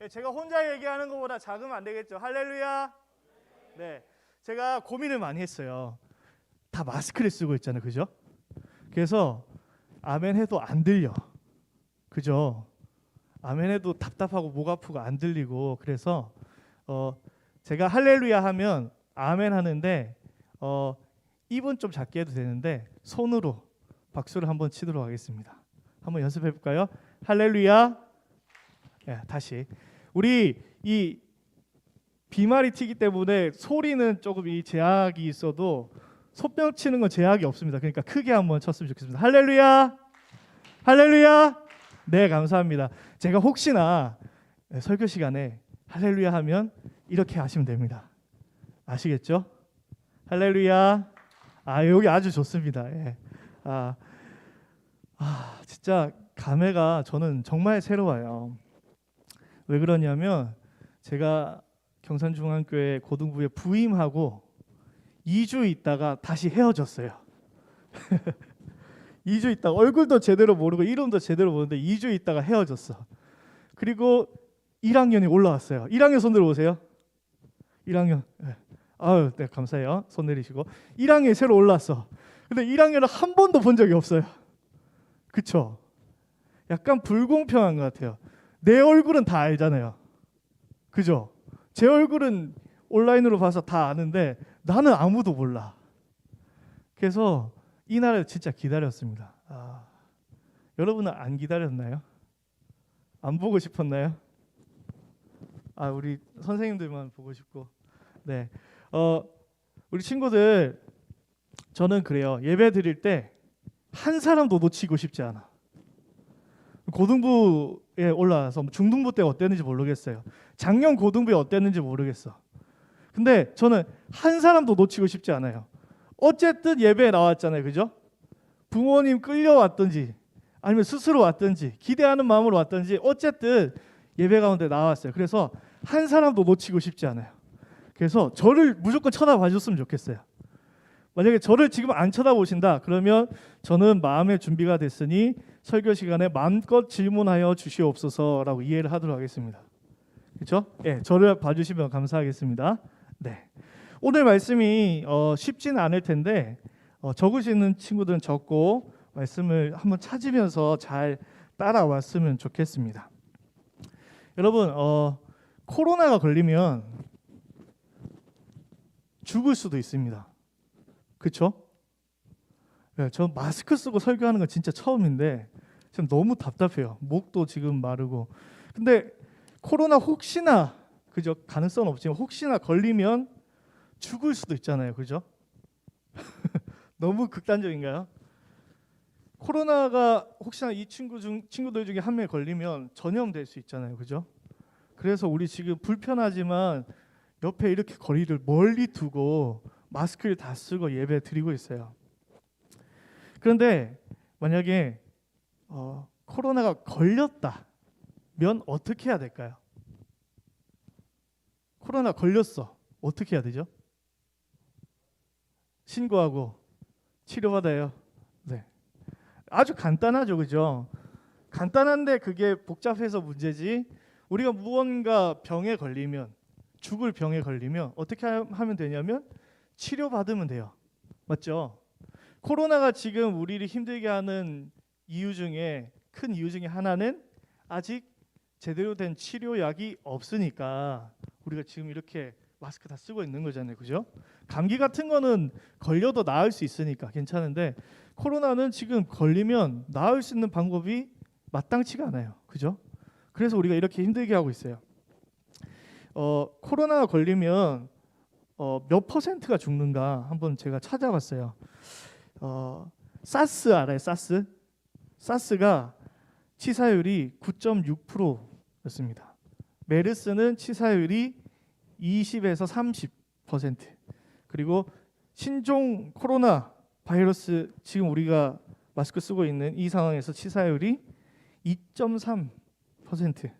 제가 혼자 얘기하는 것보다 작으면 안 되겠죠. 할렐루야. 네, 제가 고민을 많이 했어요. 다 마스크를 쓰고 있잖아요, 그죠? 그래서 아멘 해도 안 들려, 그죠? 아멘 해도 답답하고 목 아프고 안 들리고. 그래서 제가 할렐루야 하면 아멘 하는데 입은 좀 작게 해도 되는데 손으로 박수를 한번 치도록 하겠습니다. 한번 연습해 볼까요? 할렐루야. 네, 다시. 우리 이 비말이 튀기 때문에 소리는 조금 이 제약이 있어도 손뼉 치는 건 제약이 없습니다. 그러니까 크게 한번 쳤으면 좋겠습니다. 할렐루야. 할렐루야. 네, 감사합니다. 제가 혹시나 설교 시간에 할렐루야 하면 이렇게 하시면 됩니다. 아시겠죠? 할렐루야. 여기 아주 좋습니다. 예. 진짜 감회가 저는 정말 새로워요. 왜 그러냐면 제가 경산중앙교회 고등부에 부임하고 2주 있다가 다시 헤어졌어요. 2주 있다가 얼굴도 제대로 모르고 이름도 제대로 모르는데 2주 있다가 헤어졌어. 그리고 1학년이 올라왔어요. 1학년 손 들어보세요. 1학년. 네. 네, 감사해요. 손 내리시고. 1학년이 새로 올라왔어. 근데 1학년을 한 번도 본 적이 없어요. 그쵸? 약간 불공평한 것 같아요. 내 얼굴은 다 알잖아요. 그죠? 제 얼굴은 온라인으로 봐서 다 아는데 나는 아무도 몰라. 그래서 이날을 진짜 기다렸습니다. 여러분은 안 기다렸나요? 안 보고 싶었나요? 우리 선생님들만 보고 싶고. 네, 우리 친구들, 저는 그래요. 예배 드릴 때 한 사람도 놓치고 싶지 않아. 고등부에 올라와서 중등부 때 어땠는지 모르겠어요. 작년 고등부에 어땠는지 모르겠어. 근데 저는 한 사람도 놓치고 싶지 않아요. 어쨌든 예배에 나왔잖아요, 그죠? 부모님 끌려왔든지 아니면 스스로 왔든지 기대하는 마음으로 왔든지 어쨌든 예배 가운데 나왔어요. 그래서 한 사람도 놓치고 싶지 않아요. 그래서 저를 무조건 쳐다봐 줬으면 좋겠어요. 만약에 저를 지금 안 쳐다보신다 그러면 저는 마음의 준비가 됐으니 설교 시간에 마음껏 질문하여 주시옵소서라고 이해를 하도록 하겠습니다. 그렇죠? 네, 저를 봐주시면 감사하겠습니다. 네, 오늘 말씀이 쉽지는 않을 텐데 적으시는 친구들은 적고 말씀을 한번 찾으면서 잘 따라왔으면 좋겠습니다. 여러분, 코로나가 걸리면 죽을 수도 있습니다. 그렇죠? 네, 저 마스크 쓰고 설교하는 건 진짜 처음인데 지금 너무 답답해요. 목도 지금 마르고. 근데 코로나 혹시나, 그죠? 가능성은 없지만 혹시나 걸리면 죽을 수도 있잖아요. 그죠? 너무 극단적인가요? 코로나가 혹시나 이 친구들 중에 한 명이 걸리면 전염될 수 있잖아요. 그죠? 그래서 우리 지금 불편하지만 옆에 이렇게 거리를 멀리 두고 마스크를 다 쓰고 예배 드리고 있어요. 그런데 만약에 코로나가 걸렸다면 어떻게 해야 될까요? 코로나 걸렸어. 어떻게 해야 되죠? 신고하고 치료받아요. 네, 아주 간단하죠, 그죠? 간단한데 그게 복잡해서 문제지. 우리가 무언가 병에 걸리면, 죽을 병에 걸리면 어떻게 하면 되냐면 치료받으면 돼요. 맞죠? 코로나가 지금 우리를 힘들게 하는 이유 중에 큰 이유 중에 하나는 아직 제대로 된 치료약이 없으니까 우리가 지금 이렇게 마스크 다 쓰고 있는 거잖아요. 그죠? 감기 같은 거는 걸려도 나을 수 있으니까 괜찮은데 코로나는 지금 걸리면 나을 수 있는 방법이 마땅치가 않아요. 그죠? 그래서 우리가 이렇게 힘들게 하고 있어요. 코로나가 걸리면 몇 퍼센트가 죽는가 한번 제가 찾아봤어요. 사스 알아요? 사스가 치사율이 9.6%였습니다. 메르스는 치사율이 20에서 30%. 그리고 신종 코로나 바이러스, 지금 우리가 마스크 쓰고 있는 이 상황에서 치사율이 2.3%.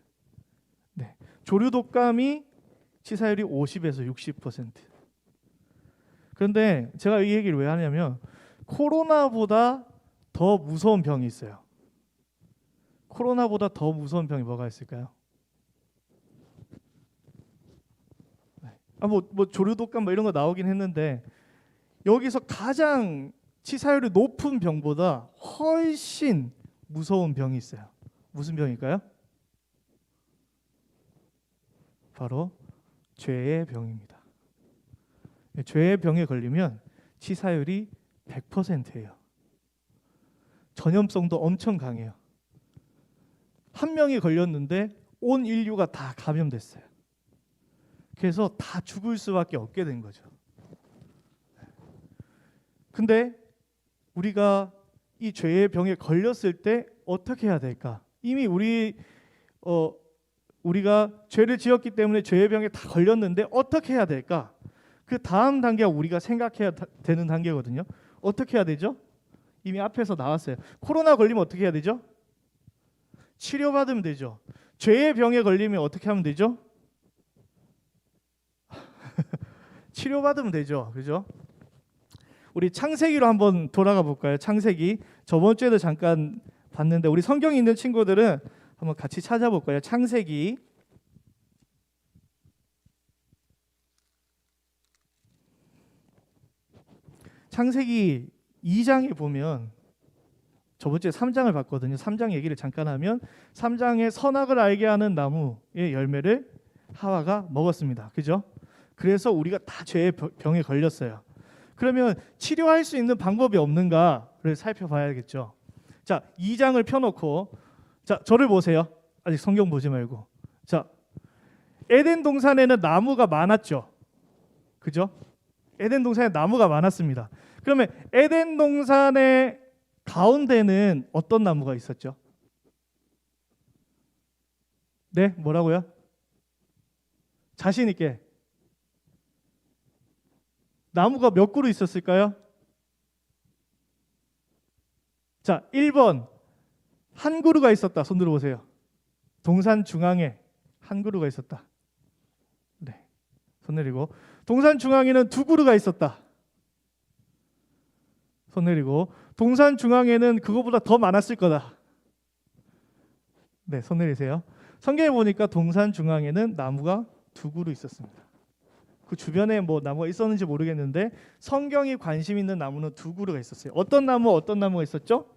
네. 조류 독감이 치사율이 50에서 60%. 그런데 제가 이 얘기를 왜 하냐면 코로나보다 더 무서운 병이 있어요. 코로나보다 더 무서운 병이 뭐가 있을까요? 뭐 조류독감 뭐 이런 거 나오긴 했는데 여기서 가장 치사율이 높은 병보다 훨씬 무서운 병이 있어요. 무슨 병일까요? 바로 죄의 병입니다. 죄의 병에 걸리면 치사율이 100%예요. 전염성도 엄청 강해요. 한 명이 걸렸는데 온 인류가 다 감염됐어요. 그래서 다 죽을 수밖에 없게 된 거죠. 근데 우리가 이 죄의 병에 걸렸을 때 어떻게 해야 될까? 이미 우리가 죄를 지었기 때문에 죄의 병에 다 걸렸는데 어떻게 해야 될까? 그 다음 단계가 우리가 생각해야 되는 단계거든요. 어떻게 해야 되죠? 이미 앞에서 나왔어요. 코로나 걸리면 어떻게 해야 되죠? 치료받으면 되죠. 죄의 병에 걸리면 어떻게 하면 되죠? 치료받으면 되죠. 그죠? 우리 창세기로 한번 돌아가 볼까요? 창세기. 저번 주에도 잠깐 봤는데 우리 성경이 있는 친구들은 한번 같이 찾아볼까요? 창세기. 창세기 2장에 보면 저번 주에 3장을 봤거든요. 3장 얘기를 잠깐 하면 3장에 선악을 알게 하는 나무의 열매를 하와가 먹었습니다. 그죠? 그래서 우리가 다 죄의 병에 걸렸어요. 그러면 치료할 수 있는 방법이 없는가를 살펴봐야겠죠. 자, 2장을 펴놓고 자, 저를 보세요. 아직 성경 보지 말고. 자, 에덴 동산에는 나무가 많았죠. 그죠? 에덴 동산에 나무가 많았습니다. 그러면 에덴 동산의 가운데는 어떤 나무가 있었죠? 네, 뭐라고요? 자신 있게. 나무가 몇 그루 있었을까요? 자, 1번 한 그루가 있었다. 손 들어보세요. 동산 중앙에 한 그루가 있었다. 네, 손 내리고. 동산 중앙에는 두 그루가 있었다. 손 내리고. 동산 중앙에는 그거보다 더 많았을 거다. 네, 손 내리세요. 성경에 보니까 동산 중앙에는 나무가 두 그루 있었습니다. 그 주변에 뭐 나무가 있었는지 모르겠는데 성경이 관심 있는 나무는 두 그루가 있었어요. 어떤 나무가 있었죠?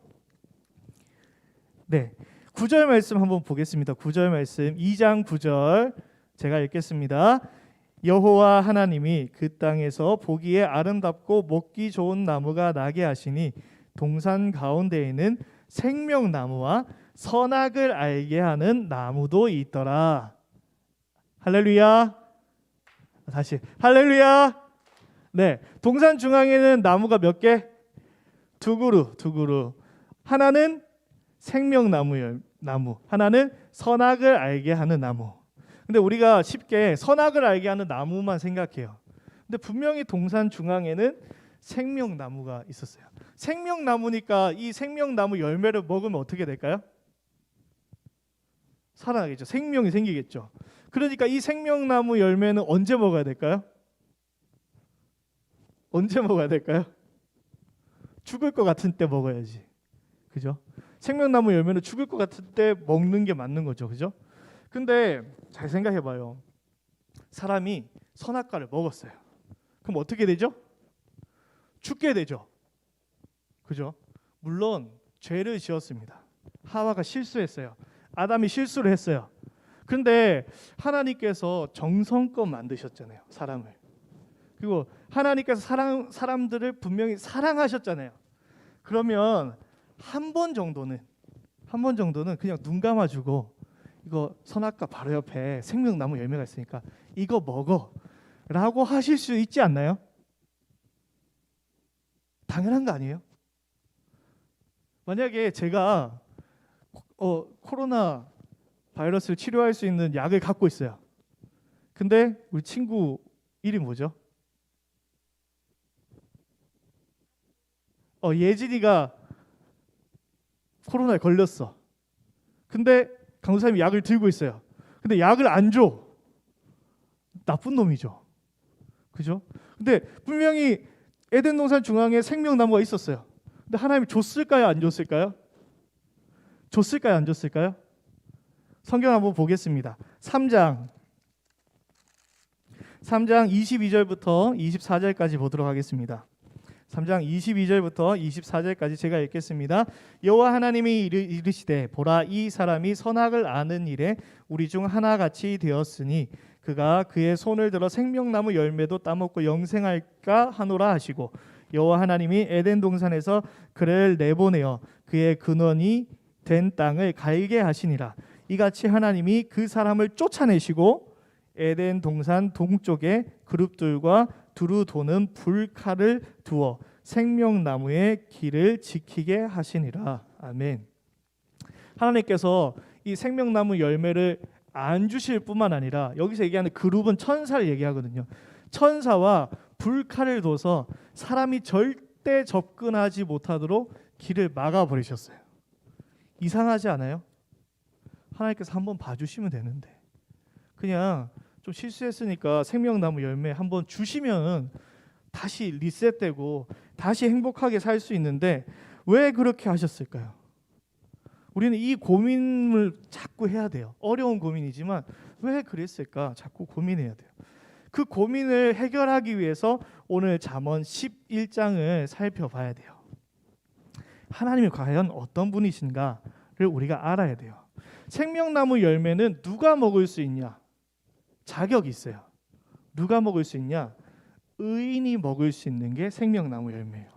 네, 9절 말씀 한번 보겠습니다. 9절 말씀 2장 9절 제가 읽겠습니다. 여호와 하나님이 그 땅에서 보기에 아름답고 먹기 좋은 나무가 나게 하시니 동산 가운데에는 생명나무와 선악을 알게 하는 나무도 있더라. 할렐루야. 다시 할렐루야. 네, 동산 중앙에는 나무가 몇 개? 두 그루. 하나는 생명나무, 하나는 선악을 알게 하는 나무. 근데 우리가 쉽게 선악을 알게 하는 나무만 생각해요. 근데 분명히 동산 중앙에는 생명나무가 있었어요. 생명나무니까 이 생명나무 열매를 먹으면 어떻게 될까요? 살아나겠죠. 생명이 생기겠죠. 그러니까 이 생명나무 열매는 언제 먹어야 될까요? 언제 먹어야 될까요? 죽을 것 같은 때 먹어야지. 그죠? 생명나무 열매는 죽을 것 같은 때 먹는 게 맞는 거죠. 그죠? 근데 잘 생각해 봐요. 사람이 선악과를 먹었어요. 그럼 어떻게 되죠? 죽게 되죠. 그죠? 물론 죄를 지었습니다. 하와가 실수했어요. 아담이 실수를 했어요. 근데 하나님께서 정성껏 만드셨잖아요. 사람을. 그리고 하나님께서 사람들을 분명히 사랑하셨잖아요. 그러면 한 번 정도는 그냥 눈 감아주고 이거 선악과 바로 옆에 생명나무 열매가 있으니까 이거 먹어 라고 하실 수 있지 않나요? 당연한 거 아니에요? 만약에 제가 코로나 바이러스를 치료할 수 있는 약을 갖고 있어요. 근데 우리 친구 이름이 뭐죠? 예진이가 코로나에 걸렸어. 근데 강도사님이 약을 들고 있어요. 근데 약을 안 줘. 나쁜 놈이죠. 그죠? 근데 분명히 에덴 동산 중앙에 생명나무가 있었어요. 근데 하나님이 줬을까요? 안 줬을까요? 줬을까요? 안 줬을까요? 성경 한번 보겠습니다. 3장 3장 22절부터 24절까지 보도록 하겠습니다. 3장 22절부터 24절까지 제가 읽겠습니다. 여호와 하나님이 이르시되 보라 이 사람이 선악을 아는 일에 우리 중 하나같이 되었으니 그가 그의 손을 들어 생명나무 열매도 따먹고 영생할까 하노라 하시고 여호와 하나님이 에덴 동산에서 그를 내보내어 그의 근원이 된 땅을 갈게 하시니라. 이같이 하나님이 그 사람을 쫓아내시고 에덴 동산 동쪽에 그룹들과 두루 도는 불칼을 두어 생명나무의 길을 지키게 하시니라. 아멘. 하나님께서 이 생명나무 열매를 안 주실 뿐만 아니라 여기서 얘기하는 그룹은 천사를 얘기하거든요. 천사와 불칼을 둬서 사람이 절대 접근하지 못하도록 길을 막아버리셨어요. 이상하지 않아요? 하나님께서 한번 봐주시면 되는데 그냥 좀 실수했으니까 생명나무 열매 한번 주시면 다시 리셋되고 다시 행복하게 살 수 있는데 왜 그렇게 하셨을까요? 우리는 이 고민을 자꾸 해야 돼요. 어려운 고민이지만 왜 그랬을까? 자꾸 고민해야 돼요. 그 고민을 해결하기 위해서 오늘 잠언 11장을 살펴봐야 돼요. 하나님이 과연 어떤 분이신가를 우리가 알아야 돼요. 생명나무 열매는 누가 먹을 수 있냐? 자격이 있어요. 누가 먹을 수 있냐? 의인이 먹을 수 있는 게 생명나무 열매예요.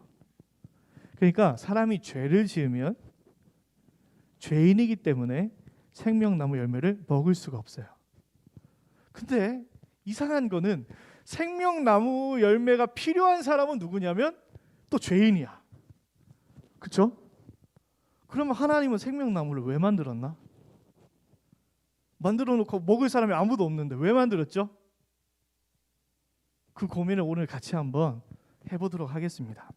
그러니까 사람이 죄를 지으면 죄인이기 때문에 생명나무 열매를 먹을 수가 없어요. 근데 이상한 거는 생명나무 열매가 필요한 사람은 누구냐면 또 죄인이야. 그렇죠? 그러면 하나님은 생명나무를 왜 만들었나? 만들어 놓고 먹을 사람이 아무도 없는데 왜 만들었죠? 그 고민을 오늘 같이 한번 해보도록 하겠습니다.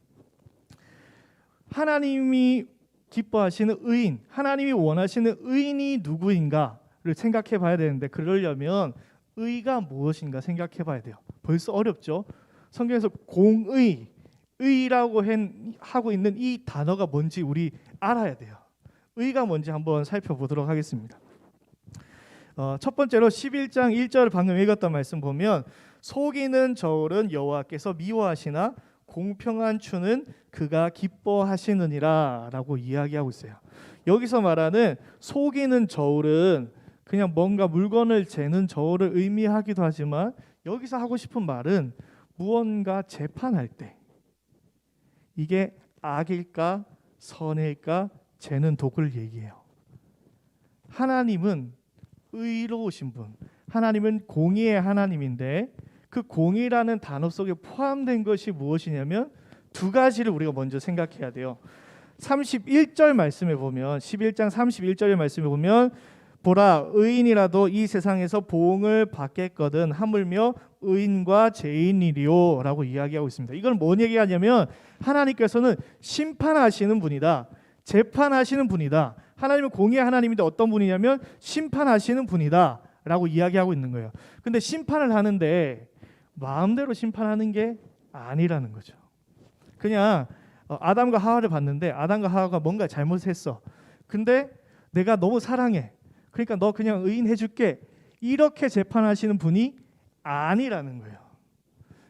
하나님이 기뻐하시는 의인, 하나님이 원하시는 의인이 누구인가를 생각해 봐야 되는데 그러려면 의가 무엇인가 생각해 봐야 돼요. 벌써 어렵죠? 성경에서 공의, 의라고 하고 있는 이 단어가 뭔지 우리 알아야 돼요. 의가 뭔지 한번 살펴보도록 하겠습니다. 첫 번째로 11장 1절 방금 읽었던 말씀 보면 속이는 저울은 여호와께서 미워하시나 공평한 추는 그가 기뻐하시느니라 라고 이야기하고 있어요. 여기서 말하는 속이는 저울은 그냥 뭔가 물건을 재는 저울을 의미하기도 하지만 여기서 하고 싶은 말은 무언가 재판할 때 이게 악일까 선일까 재는 도구를 얘기해요. 하나님은 의로우신 분, 하나님은 공의의 하나님인데 그 공의라는 단어 속에 포함된 것이 무엇이냐면 두 가지를 우리가 먼저 생각해야 돼요. 31절 말씀에 보면 11장 31절의 말씀에 보면 보라 의인이라도 이 세상에서 보응을 받겠거든 하물며 의인과 죄인이리요 라고 이야기하고 있습니다. 이건 뭔 얘기하냐면 하나님께서는 심판하시는 분이다, 재판하시는 분이다. 하나님은 공의의 하나님인데 어떤 분이냐면 심판하시는 분이다 라고 이야기하고 있는 거예요. 근데 심판을 하는데 마음대로 심판하는 게 아니라는 거죠. 그냥 아담과 하와를 봤는데 아담과 하와가 뭔가 잘못했어. 근데 내가 너무 사랑해. 그러니까 너 그냥 의인 해줄게. 이렇게 재판하시는 분이 아니라는 거예요.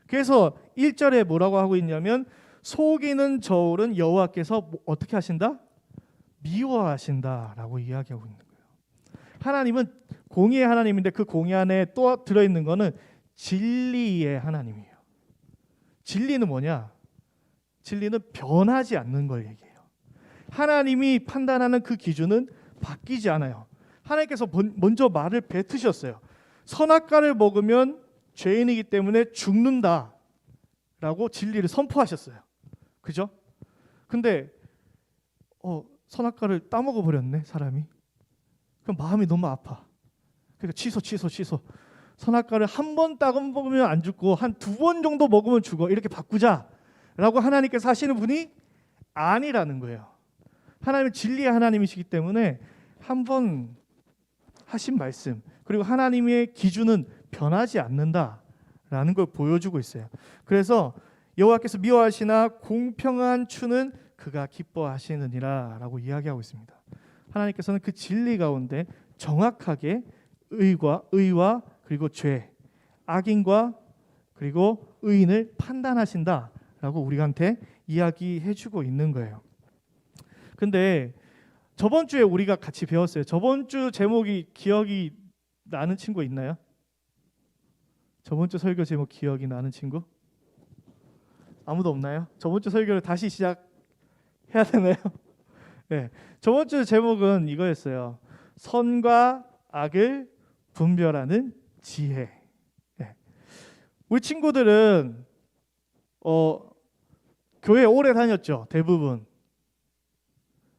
그래서 1절에 뭐라고 하고 있냐면 속이는 저울은 여호와께서 어떻게 하신다? 미워하신다라고 이야기하고 있는 거예요. 하나님은 공의의 하나님인데 그 공의 안에 또 들어있는 거는 진리의 하나님이에요. 진리는 뭐냐? 진리는 변하지 않는 걸 얘기해요. 하나님이 판단하는 그 기준은 바뀌지 않아요. 하나님께서 먼저 말을 뱉으셨어요. 선악과를 먹으면 죄인이기 때문에 죽는다 라고 진리를 선포하셨어요. 그죠? 근데 선악과를 따먹어 버렸네 사람이. 그럼 마음이 너무 아파. 그러니까 취소. 선악과를 한 번 따 먹으면 안 죽고 한 2번 정도 먹으면 죽어. 이렇게 바꾸자라고 하나님께서 하시는 분이 아니라는 거예요. 하나님은 진리의 하나님이시기 때문에 한 번 하신 말씀 그리고 하나님의 기준은 변하지 않는다라는 걸 보여주고 있어요. 그래서 여호와께서 미워하시나 공평한 추는 그가 기뻐하시느니라 라고 이야기하고 있습니다. 하나님께서는 그 진리 가운데 정확하게 의와 그리고 죄, 악인과 그리고 의인을 판단하신다라고 우리한테 이야기해주고 있는 거예요. 근데 저번 주에 우리가 같이 배웠어요. 저번 주 제목이 기억이 나는 친구 있나요? 저번 주 설교 제목 기억이 나는 친구? 아무도 없나요? 저번 주 설교를 다시 시작해야 되나요? 네, 저번 주 제목은 이거였어요. 선과 악을 분별하는 지혜. 네. 우리 친구들은 교회 오래 다녔죠. 대부분.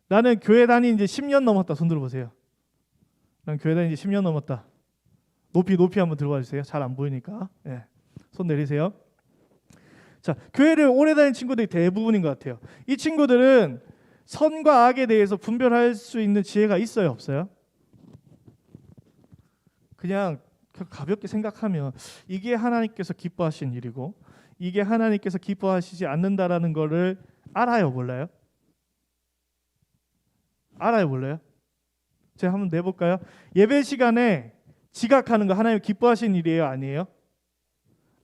나는 교회 다닌 지 10년 넘었다. 손 들어보세요. 난 교회 다닌 지 10년 넘었다. 높이 한번 들어봐 주세요. 잘 안 보이니까. 네. 손 내리세요. 자, 교회를 오래 다닌 친구들이 대부분인 것 같아요. 이 친구들은 선과 악에 대해서 분별할 수 있는 지혜가 있어요, 없어요? 그냥 가볍게 생각하면 이게 하나님께서 기뻐하신 일이고 이게 하나님께서 기뻐하시지 않는다라는 거를 알아요, 몰라요? 알아요, 몰라요? 제가 한번 내볼까요? 예배 시간에 지각하는 거 하나님 기뻐하신 일이에요, 아니에요?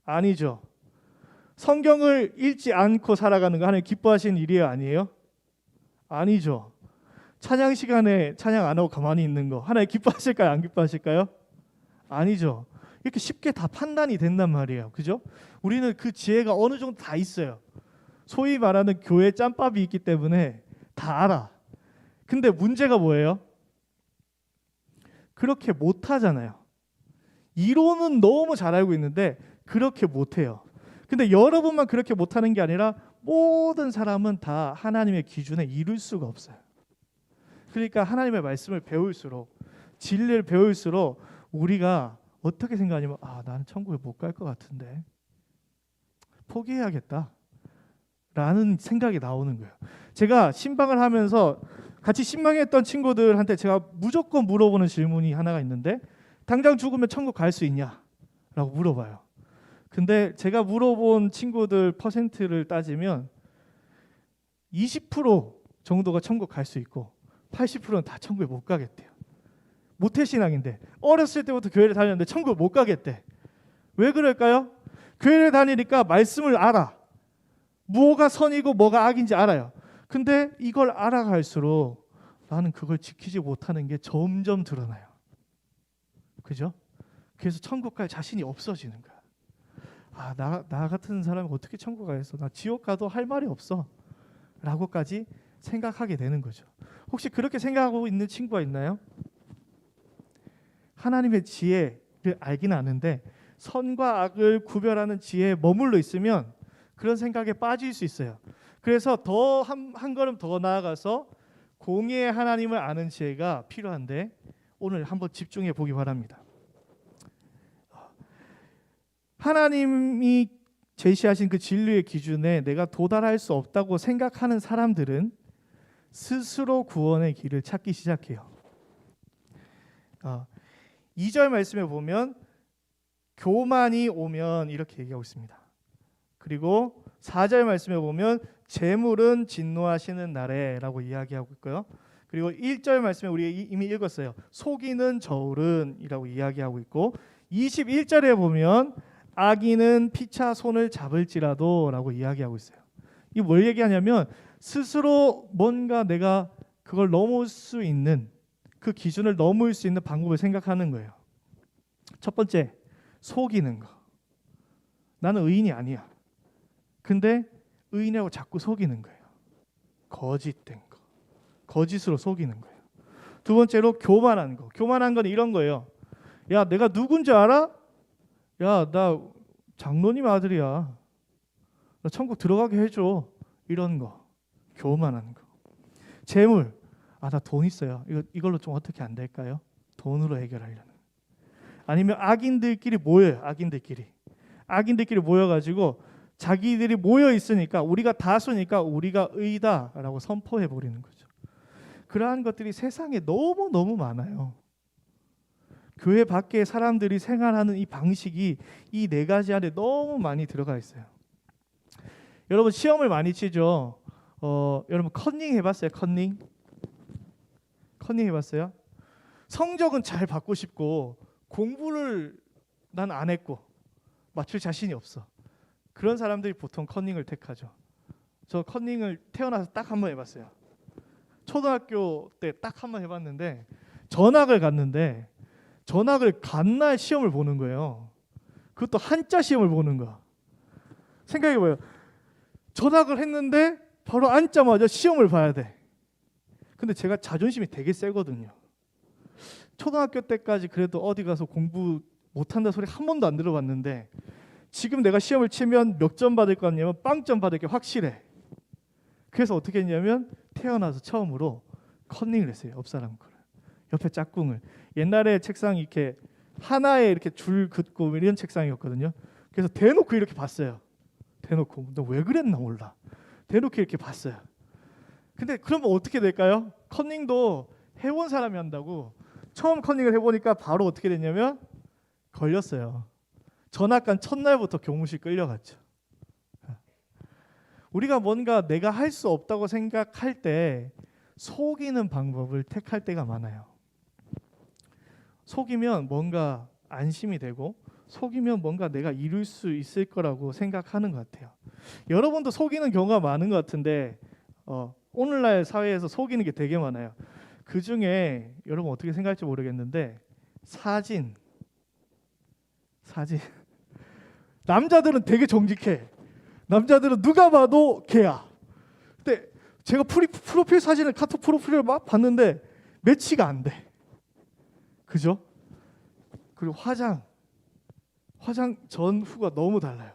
아니죠. 성경을 읽지 않고 살아가는 거 하나님 기뻐하신 일이에요, 아니에요? 아니죠. 찬양 시간에 찬양 안 하고 가만히 있는 거 하나님 기뻐하실까요, 안 기뻐하실까요? 아니죠. 이렇게 쉽게 다 판단이 된단 말이에요. 그죠? 우리는 그 지혜가 어느 정도 다 있어요. 소위 말하는 교회 짬밥이 있기 때문에 다 알아. 근데 문제가 뭐예요? 그렇게 못하잖아요. 이론은 너무 잘 알고 있는데 그렇게 못해요. 근데 여러분만 그렇게 못하는 게 아니라 모든 사람은 다 하나님의 기준에 이룰 수가 없어요. 그러니까 하나님의 말씀을 배울수록 진리를 배울수록 우리가 어떻게 생각하냐면 나는 천국에 못 갈 것 같은데 포기해야겠다 라는 생각이 나오는 거예요. 제가 신방을 하면서 같이 신방했던 친구들한테 제가 무조건 물어보는 질문이 하나가 있는데 당장 죽으면 천국 갈 수 있냐? 라고 물어봐요. 근데 제가 물어본 친구들 퍼센트를 따지면 20% 정도가 천국 갈 수 있고 80%는 다 천국에 못 가겠대요. 모태신앙인데 어렸을 때부터 교회를 다녔는데 천국을 못 가겠대. 왜 그럴까요? 교회를 다니니까 말씀을 알아. 뭐가 선이고 뭐가 악인지 알아요. 근데 이걸 알아갈수록 나는 그걸 지키지 못하는 게 점점 드러나요. 그죠? 그래서 천국 갈 자신이 없어지는 거야. 나 같은 사람이 어떻게 천국 가겠어? 나 지옥 가도 할 말이 없어. 라고까지 생각하게 되는 거죠. 혹시 그렇게 생각하고 있는 친구가 있나요? 하나님의 지혜를 알기는 아는데 선과 악을 구별하는 지혜에 머물러 있으면 그런 생각에 빠질 수 있어요. 그래서 더 한 걸음 더 나아가서 공의의 하나님을 아는 지혜가 필요한데 오늘 한번 집중해 보기 바랍니다. 하나님이 제시하신 그 진리의 기준에 내가 도달할 수 없다고 생각하는 사람들은 스스로 구원의 길을 찾기 시작해요. 2절 말씀에 보면 교만이 오면 이렇게 얘기하고 있습니다. 그리고 4절 말씀에 보면 재물은 진노하시는 날에 라고 이야기하고 있고요. 그리고 1절 말씀에 우리 이미 읽었어요. 속이는 저울은 이라고 이야기하고 있고 21절에 보면 악인은 피차 손을 잡을지라도 라고 이야기하고 있어요. 이 뭘 얘기하냐면 스스로 뭔가 내가 그걸 넘을 수 있는 그 기준을 넘을 수 있는 방법을 생각하는 거예요. 첫 번째, 속이는 거. 나는 의인이 아니야. 근데 의인이라고 자꾸 속이는 거예요. 거짓된 거. 거짓으로 속이는 거예요. 두 번째로 교만한 거. 교만한 건 이런 거예요. 야, 내가 누군지 알아? 야, 나 장로님 아들이야. 나 천국 들어가게 해줘. 이런 거. 교만한 거. 재물. 나 돈 있어요. 이걸로 좀 어떻게 안 될까요? 돈으로 해결하려는. 아니면 악인들끼리 모여요. 악인들끼리 모여가지고 자기들이 모여 있으니까 우리가 다수니까 우리가 의다라고 선포해 버리는 거죠. 그러한 것들이 세상에 너무 많아요. 교회 밖에 사람들이 생활하는 이 방식이 이 네 가지 안에 너무 많이 들어가 있어요. 여러분 시험을 많이 치죠. 여러분 컨닝 해봤어요? 컨닝 해봤어요? 성적은 잘 받고 싶고 공부를 난 안 했고 맞출 자신이 없어. 그런 사람들이 보통 커닝을 택하죠. 저 커닝을 태어나서 딱 한 번 해봤어요. 초등학교 때 딱 한 번 해봤는데 전학을 갔는데 전학을 간 날 시험을 보는 거예요. 그것도 한자 시험을 보는 거야. 생각해봐요. 전학을 했는데 바로 앉자마자 시험을 봐야 돼. 근데 제가 자존심이 되게 세거든요. 초등학교 때까지 그래도 어디 가서 공부 못한다 소리 한 번도 안 들어봤는데 지금 내가 시험을 치면 몇 점 받을 거 같냐면 빵점 받을 게 확실해. 그래서 어떻게 했냐면 태어나서 처음으로 컨닝을 했어요. 옆 사람 거를. 옆에 짝꿍을. 옛날에 책상 이렇게 하나에 이렇게 줄 긋고 이런 책상이었거든요. 그래서 대놓고 이렇게 봤어요. 대놓고. 너 왜 그랬나 몰라. 대놓고 이렇게 봤어요. 근데 그러면 어떻게 될까요? 컨닝도 해본 사람이 한다고. 처음 컨닝을 해보니까 바로 어떻게 됐냐면 걸렸어요. 전학간 첫날부터 교무실 끌려갔죠. 우리가 뭔가 내가 할 수 없다고 생각할 때 속이는 방법을 택할 때가 많아요. 속이면 뭔가 안심이 되고 속이면 뭔가 내가 이룰 수 있을 거라고 생각하는 것 같아요. 여러분도 속이는 경우가 많은 것 같은데 오늘날 사회에서 속이는 게 되게 많아요. 그 중에 여러분 어떻게 생각할지 모르겠는데 사진 남자들은 되게 정직해. 남자들은 누가 봐도 걔야. 근데 제가 프로필 사진을 카톡 프로필을 막 봤는데 매치가 안 돼. 그죠? 그리고 화장 전후가 너무 달라요.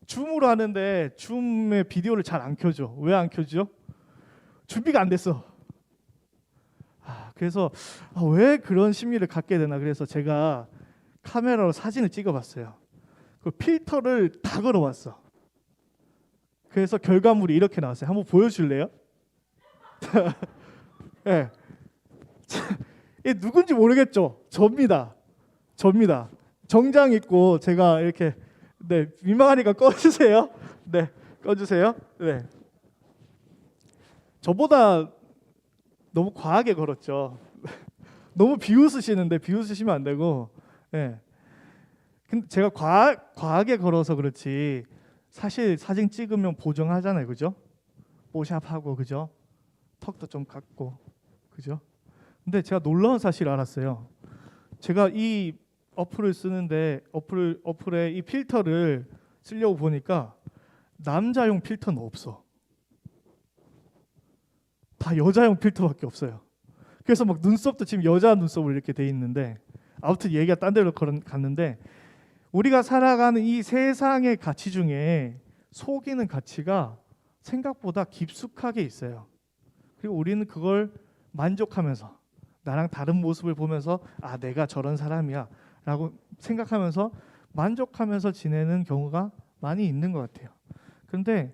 줌으로 하는데 줌의 비디오를 잘 안 켜줘. 왜 안 켜죠? 준비가 안 됐어. 그래서 왜 그런 심리를 갖게 되나. 그래서 제가 카메라로 사진을 찍어봤어요. 그 필터를 다 걸어봤어. 그래서 결과물이 이렇게 나왔어요. 한번 보여줄래요? 네. 이 누군지 모르겠죠? 접니다. 정장 입고 제가 이렇게 민망하니까 꺼주세요. 네, 꺼주세요. 네. 저보다 너무 과하게 걸었죠. 너무 비웃으시는데 비웃으시면 안 되고. 네. 근데 제가 과하게 걸어서 그렇지 사실 사진 찍으면 보정하잖아요. 그죠? 뽀샵하고 그죠? 턱도 좀 갖고 그죠? 근데 제가 놀라운 사실을 알았어요. 제가 이 어플을 쓰는데 어플에 이 필터를 쓰려고 보니까 남자용 필터는 없어. 다 여자용 필터밖에 없어요. 그래서 막 눈썹도 지금 여자 눈썹으로 이렇게 돼 있는데 아무튼 얘기가 딴 데로 갔는데 우리가 살아가는 이 세상의 가치 중에 속이는 가치가 생각보다 깊숙하게 있어요. 그리고 우리는 그걸 만족하면서 나랑 다른 모습을 보면서 내가 저런 사람이야 라고 생각하면서 만족하면서 지내는 경우가 많이 있는 것 같아요. 그런데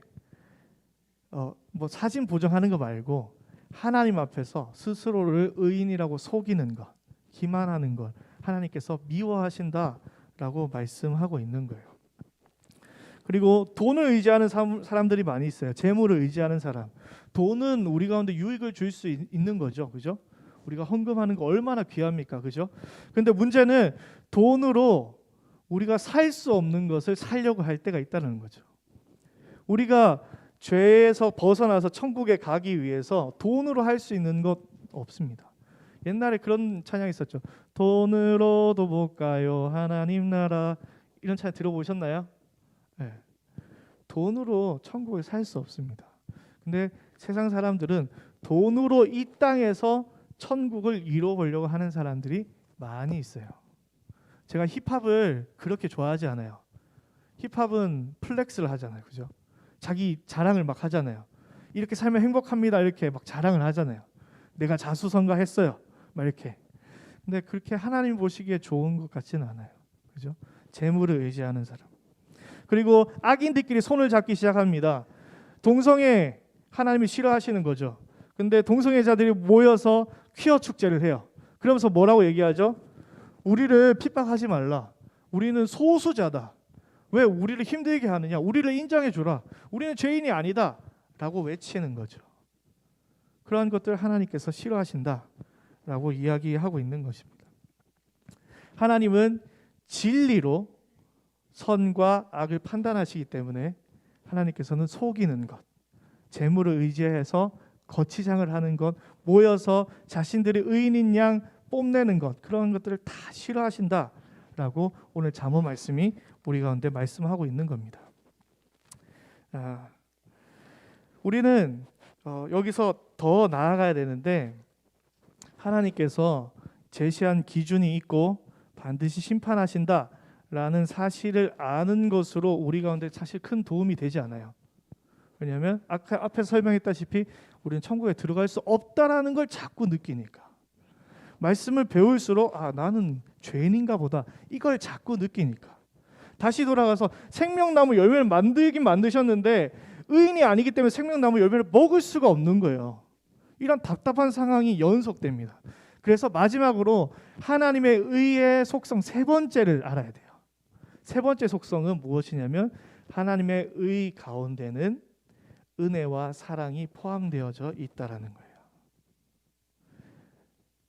뭐 사진 보정하는 거 말고 하나님 앞에서 스스로를 의인이라고 속이는 것, 기만하는 것 하나님께서 미워하신다라고 말씀하고 있는 거예요. 그리고 돈을 의지하는 사람들이 많이 있어요. 재물을 의지하는 사람. 돈은 우리 가운데 유익을 줄 수 있는 거죠. 그죠? 우리가 헌금하는 거 얼마나 귀합니까? 그죠? 근데 문제는 돈으로 우리가 살 수 없는 것을 살려고 할 때가 있다는 거죠. 우리가 죄에서 벗어나서 천국에 가기 위해서 돈으로 할 수 있는 것 없습니다. 옛날에 그런 찬양이 있었죠. 돈으로도 못 가요 하나님 나라. 이런 찬양 들어보셨나요? 네. 돈으로 천국을 살 수 없습니다. 근데 세상 사람들은 돈으로 이 땅에서 천국을 이뤄보려고 하는 사람들이 많이 있어요. 제가 힙합을 그렇게 좋아하지 않아요. 힙합은 플렉스를 하잖아요. 그죠? 자기 자랑을 막 하잖아요. 이렇게 살면 행복합니다. 이렇게 막 자랑을 하잖아요. 내가 자수성가했어요. 막 이렇게. 근데 그렇게 하나님 보시기에 좋은 것 같지는 않아요. 그죠? 재물을 의지하는 사람. 그리고 악인들끼리 손을 잡기 시작합니다. 동성애 하나님이 싫어하시는 거죠. 근데 동성애자들이 모여서 퀴어 축제를 해요. 그러면서 뭐라고 얘기하죠? 우리를 핍박하지 말라. 우리는 소수자다. 왜 우리를 힘들게 하느냐? 우리를 인정해 주라. 우리는 죄인이 아니다. 라고 외치는 거죠. 그러한 것들 하나님께서 싫어하신다. 라고 이야기하고 있는 것입니다. 하나님은 진리로 선과 악을 판단하시기 때문에 하나님께서는 속이는 것, 재물을 의지해서 거치장을 하는 것, 모여서 자신들이 의인인 양 뽐내는 것, 그런 것들을 다 싫어하신다라고 오늘 잠언 말씀이 우리 가운데 말씀하고 있는 겁니다. 우리는 여기서 더 나아가야 되는데, 하나님께서 제시한 기준이 있고 반드시 심판하신다라는 사실을 아는 것으로 우리 가운데 사실 큰 도움이 되지 않아요. 왜냐하면 앞에서 설명했다시피 우리는 천국에 들어갈 수 없다라는 걸 자꾸 느끼니까, 말씀을 배울수록 나는 죄인인가 보다, 이걸 자꾸 느끼니까, 다시 돌아가서 생명나무 열매를 만들긴 만드셨는데 의인이 아니기 때문에 생명나무 열매를 먹을 수가 없는 거예요. 이런 답답한 상황이 연속됩니다. 그래서 마지막으로 하나님의 의의 속성 세 번째를 알아야 돼요. 세 번째 속성은 무엇이냐면, 하나님의 의 가운데는 은혜와 사랑이 포함되어져 있다라는 거예요.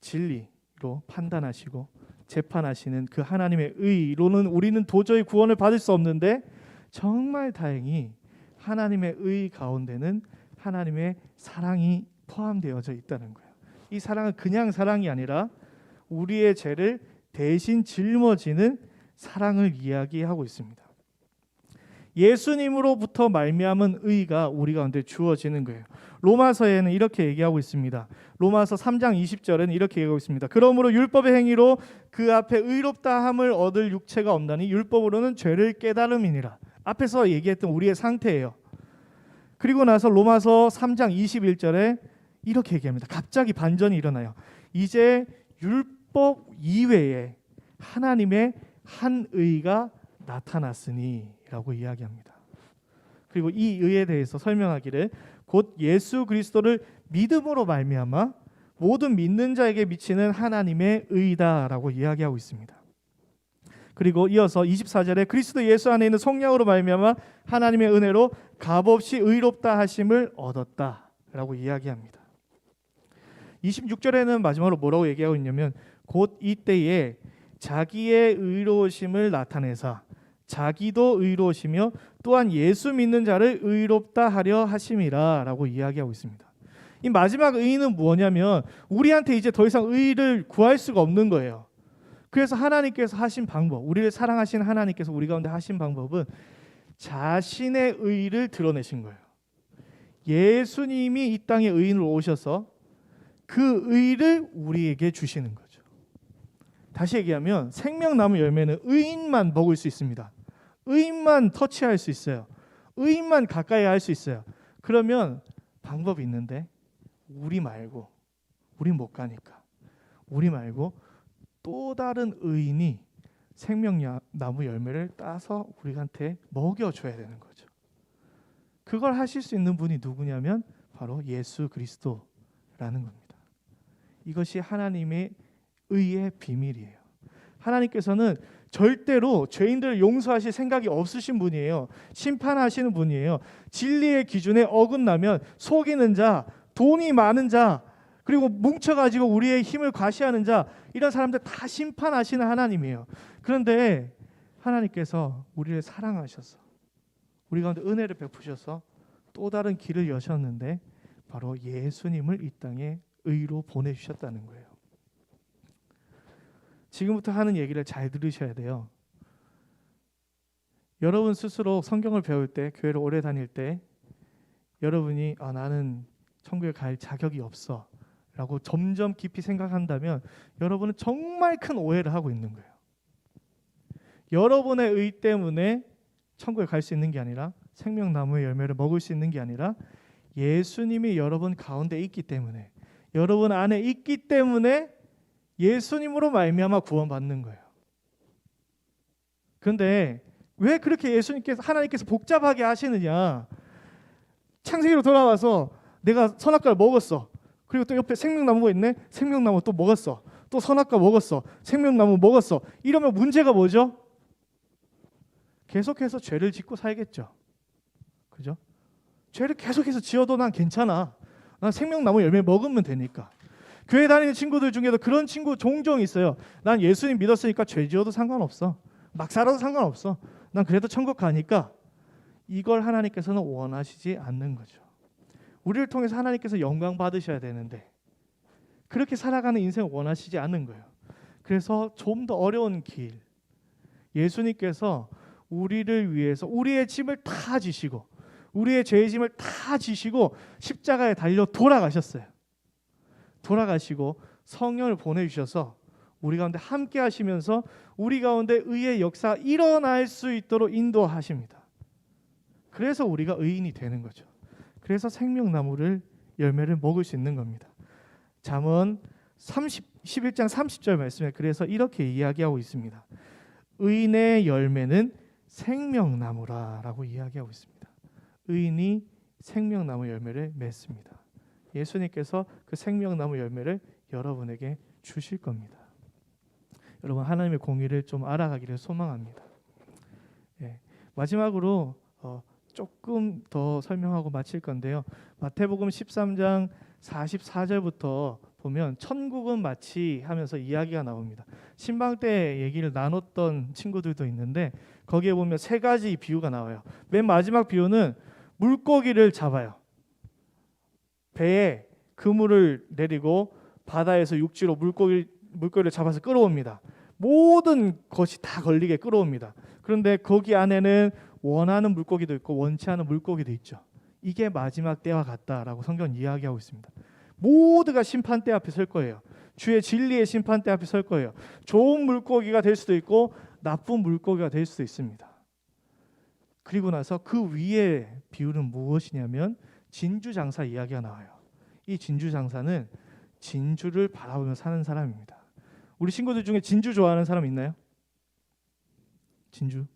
진리로 판단하시고 재판하시는 그 하나님의 의로는 우리는 도저히 구원을 받을 수 없는데, 정말 다행히 하나님의 의 가운데는 하나님의 사랑이 포함되어져 있다는 거예요. 이 사랑은 그냥 사랑이 아니라 우리의 죄를 대신 짊어지는 사랑을 이야기하고 있습니다. 예수님으로부터 말미암은 의가 우리 가운데 주어지는 거예요. 로마서에는 이렇게 얘기하고 있습니다. 로마서 3장 20절에는 이렇게 얘기하고 있습니다. 그러므로 율법의 행위로 그 앞에 의롭다함을 얻을 육체가 없나니 율법으로는 죄를 깨달음이니라. 앞에서 얘기했던 우리의 상태예요. 그리고 나서 로마서 3장 21절에 이렇게 얘기합니다. 갑자기 반전이 일어나요. 이제 율법 이외에 하나님의 한 의가 나타났으니 라고 이야기합니다. 그리고 이 의에 대해서 설명하기를 곧 예수 그리스도를 믿음으로 말미암아 모든 믿는 자에게 미치는 하나님의 의다라고 이야기하고 있습니다. 그리고 이어서 24절에 그리스도 예수 안에 있는 성령으로 말미암아 하나님의 은혜로 값없이 의롭다 하심을 얻었다라고 이야기합니다. 26절에는 마지막으로 뭐라고 얘기하고 있냐면, 곧 이때에 자기의 의로우심을 나타내사 자기도 의로우시며 또한 예수 믿는 자를 의롭다 하려 하심이라 라고 이야기하고 있습니다. 이 마지막 의는 뭐냐면, 우리한테 이제 더 이상 의를 구할 수가 없는 거예요. 그래서 하나님께서 하신 방법, 우리를 사랑하신 하나님께서 우리 가운데 하신 방법은 자신의 의를 드러내신 거예요. 예수님이 이 땅에 의인으로 오셔서 그 의를 우리에게 주시는 거죠. 다시 얘기하면 생명나무 열매는 의인만 먹을 수 있습니다. 의인만 터치할 수 있어요. 의인만 가까이 할 수 있어요. 그러면 방법이 있는데, 우리 말고, 우리 못 가니까 우리 말고 또 다른 의인이 생명나무 열매를 따서 우리한테 먹여줘야 되는 거죠. 그걸 하실 수 있는 분이 누구냐면 바로 예수 그리스도라는 겁니다. 이것이 하나님의 의의 비밀이에요. 하나님께서는 절대로 죄인들을 용서하실 생각이 없으신 분이에요. 심판하시는 분이에요. 진리의 기준에 어긋나면 속이는 자, 돈이 많은 자, 그리고 뭉쳐가지고 우리의 힘을 과시하는 자, 이런 사람들 다 심판하시는 하나님이에요. 그런데 하나님께서 우리를 사랑하셔서 우리 가운데 은혜를 베푸셔서 또 다른 길을 여셨는데, 바로 예수님을 이 땅에 의로 보내주셨다는 거예요. 지금부터 하는 얘기를 잘 들으셔야 돼요. 여러분 스스로 성경을 배울 때, 교회를 오래 다닐 때 여러분이 나는 천국에 갈 자격이 없어 라고 점점 깊이 생각한다면 여러분은 정말 큰 오해를 하고 있는 거예요. 여러분의 의 때문에 천국에 갈 수 있는 게 아니라, 생명나무의 열매를 먹을 수 있는 게 아니라, 예수님이 여러분 가운데 있기 때문에, 여러분 안에 있기 때문에 예수님으로 말미암아 구원받는 거예요. 그런데 왜 그렇게 하나님께서 복잡하게 하시느냐? 창세기로 돌아와서 내가 선악과를 먹었어. 그리고 또 옆에 생명나무가 있네. 생명나무 또 먹었어. 또 선악과 먹었어. 생명나무 먹었어. 이러면 문제가 뭐죠? 계속해서 죄를 짓고 살겠죠. 그죠? 죄를 계속해서 지어도 난 괜찮아. 난 생명나무 열매 먹으면 되니까. 교회 다니는 친구들 중에도 그런 친구 종종 있어요. 난 예수님 믿었으니까 죄 지어도 상관없어. 막 살아도 상관없어. 난 그래도 천국 가니까 이걸 하나님께서는 원하시지 않는 거죠. 우리를 통해서 하나님께서 영광 받으셔야 되는데 그렇게 살아가는 인생을 원하시지 않는 거예요. 그래서 좀 더 어려운 길, 예수님께서 우리를 위해서 우리의 짐을 다 지시고 우리의 죄의 짐을 다 지시고 십자가에 달려 돌아가셨어요. 돌아가시고 성령을 보내주셔서 우리 가운데 함께 하시면서 우리 가운데 의의 역사가 일어날 수 있도록 인도하십니다. 그래서 우리가 의인이 되는 거죠. 그래서 생명나무를 열매를 먹을 수 있는 겁니다. 잠언 11장 30절 말씀에 그래서 이렇게 이야기하고 있습니다. 의인의 열매는 생명나무라 라고 이야기하고 있습니다. 의인이 생명나무 열매를 맺습니다. 예수님께서 그 생명나무 열매를 여러분에게 주실 겁니다. 여러분 하나님의 공의를 좀 알아가기를 소망합니다. 마지막으로 조금 더 설명하고 마칠 건데요. 마태복음 13장 44절부터 보면 천국은 마치 하면서 이야기가 나옵니다. 신방 때 얘기를 나눴던 친구들도 있는데 거기에 보면 세 가지 비유가 나와요. 맨 마지막 비유는 물고기를 잡아요. 배에 그물을 내리고 바다에서 육지로 물고기를 잡아서 끌어옵니다. 모든 것이 다 걸리게 끌어옵니다. 그런데 거기 안에는 원하는 물고기도 있고 원치 않은 물고기도 있죠. 이게 마지막 때와 같다라고 성경은 이야기하고 있습니다. 모두가 심판대 앞에 설 거예요. 주의 진리의 심판대 앞에 설 거예요. 좋은 물고기가 될 수도 있고 나쁜 물고기가 될 수도 있습니다. 그리고 나서 그 위에 비유는 무엇이냐면 진주장사 이야기가 나와요. 이 진주장사는 진주를 바라보며 사는 사람입니다. 우리 친구들 중에 진주 좋아하는 사람 있나요? 진주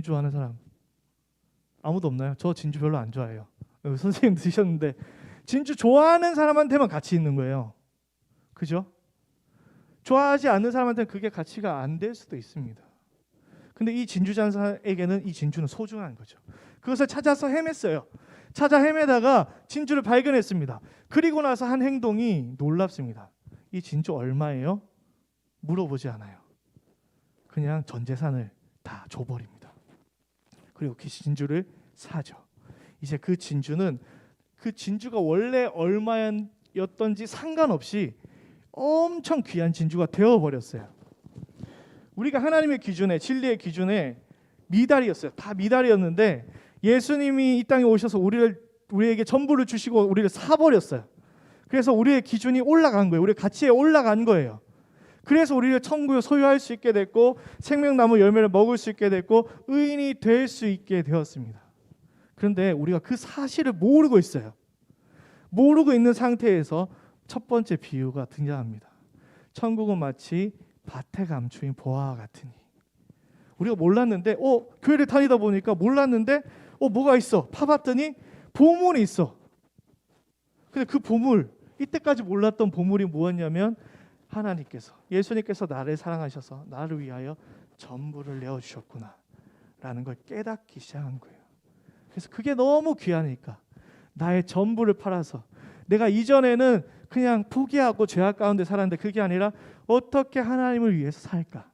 좋아하는 사람 아무도 없나요? 저 진주 별로 안 좋아해요. 선생님 드셨는데 진주 좋아하는 사람한테만 가치 있는 거예요. 그죠? 좋아하지 않는 사람한테는 그게 가치가 안 될 수도 있습니다. 근데 이 진주장사에게는 이 진주는 소중한 거죠. 그것을 찾아서 헤맸어요. 찾아 헤매다가 진주를 발견했습니다. 그리고 나서 한 행동이 놀랍습니다. 이 진주 얼마예요? 물어보지 않아요. 그냥 전 재산을 다 줘버립니다. 그리고 그 진주를 사죠. 이제 그 진주가 원래 얼마였던지 상관없이 엄청 귀한 진주가 되어버렸어요. 우리가 하나님의 기준에 진리의 기준에 미달이었어요. 다 미달이었는데 예수님이 이 땅에 오셔서 우리에게 전부를 주시고 우리를 사버렸어요. 그래서 우리의 기준이 올라간 거예요. 우리의 가치에 올라간 거예요. 그래서 우리를 천국을 소유할 수 있게 됐고 생명나무 열매를 먹을 수 있게 됐고 의인이 될 수 있게 되었습니다. 그런데 우리가 그 사실을 모르고 있어요. 모르고 있는 상태에서 첫 번째 비유가 등장합니다. 천국은 마치 밭에 감추인 보화와 같으니. 우리가 몰랐는데 교회를 다니다 보니까 몰랐는데 뭐가 있어? 파봤더니 보물이 있어. 근데 그 보물, 이때까지 몰랐던 보물이 무엇이냐면 하나님께서, 예수님께서 나를 사랑하셔서 나를 위하여 전부를 내어주셨구나 라는 걸 깨닫기 시작한 거예요. 그래서 그게 너무 귀하니까 나의 전부를 팔아서 내가 이전에는 그냥 포기하고 죄악 가운데 살았는데 그게 아니라 어떻게 하나님을 위해서 살까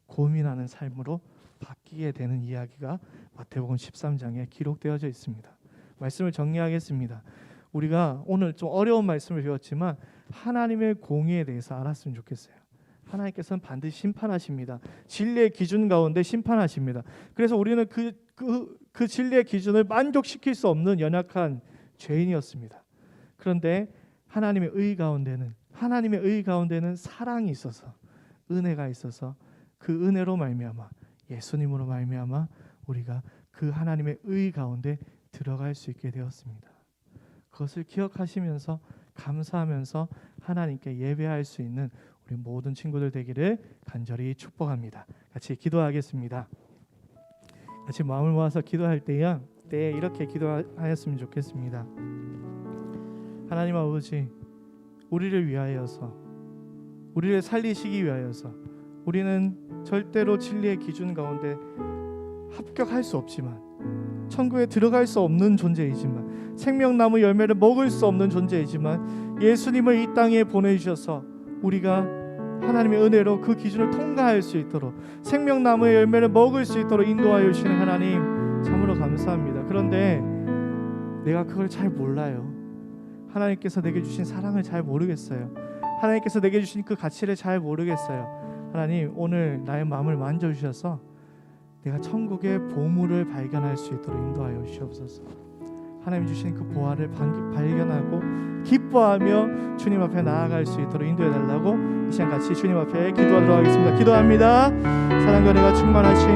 고민하는 삶으로 바뀌게 되는 이야기가 마태복음 13장에 기록되어져 있습니다. 말씀을 정리하겠습니다. 우리가 오늘 좀 어려운 말씀을 배웠지만 하나님의 공의에 대해서 알았으면 좋겠어요. 하나님께서는 반드시 심판하십니다. 진리의 기준 가운데 심판하십니다. 그래서 우리는 그 진리의 기준을 만족시킬 수 없는 연약한 죄인이었습니다. 그런데 하나님의 의 가운데는 사랑이 있어서 은혜가 있어서 그 은혜로 말미암아 예수님으로 말미암아 우리가 그 하나님의 의 가운데 들어갈 수 있게 되었습니다. 그것을 기억하시면서 감사하면서 하나님께 예배할 수 있는 우리 모든 친구들 되기를 간절히 축복합니다. 같이 기도하겠습니다. 같이 마음을 모아서 기도할 때에 이렇게 기도하였으면 좋겠습니다. 하나님 아버지, 우리를 위하여서, 우리를 살리시기 위하여서 우리는 절대로 진리의 기준 가운데 합격할 수 없지만, 천국에 들어갈 수 없는 존재이지만, 생명나무 열매를 먹을 수 없는 존재이지만 예수님을 이 땅에 보내주셔서 우리가 하나님의 은혜로 그 기준을 통과할 수 있도록 생명나무의 열매를 먹을 수 있도록 인도하여 주시는 하나님 참으로 감사합니다. 그런데 내가 그걸 잘 몰라요. 하나님께서 내게 주신 사랑을 잘 모르겠어요. 하나님께서 내게 주신 그 가치를 잘 모르겠어요. 하나님, 오늘 나의 마음을 만져주셔서 내가 천국의 보물을 발견할 수 있도록 인도하여 주시옵소서. 하나님 주신 그 보화를 발견하고 기뻐하며 주님 앞에 나아갈 수 있도록 인도해 달라고 이 시간 같이 주님 앞에 기도하도록 하겠습니다. 기도합니다. 사랑과 은혜가 충만하신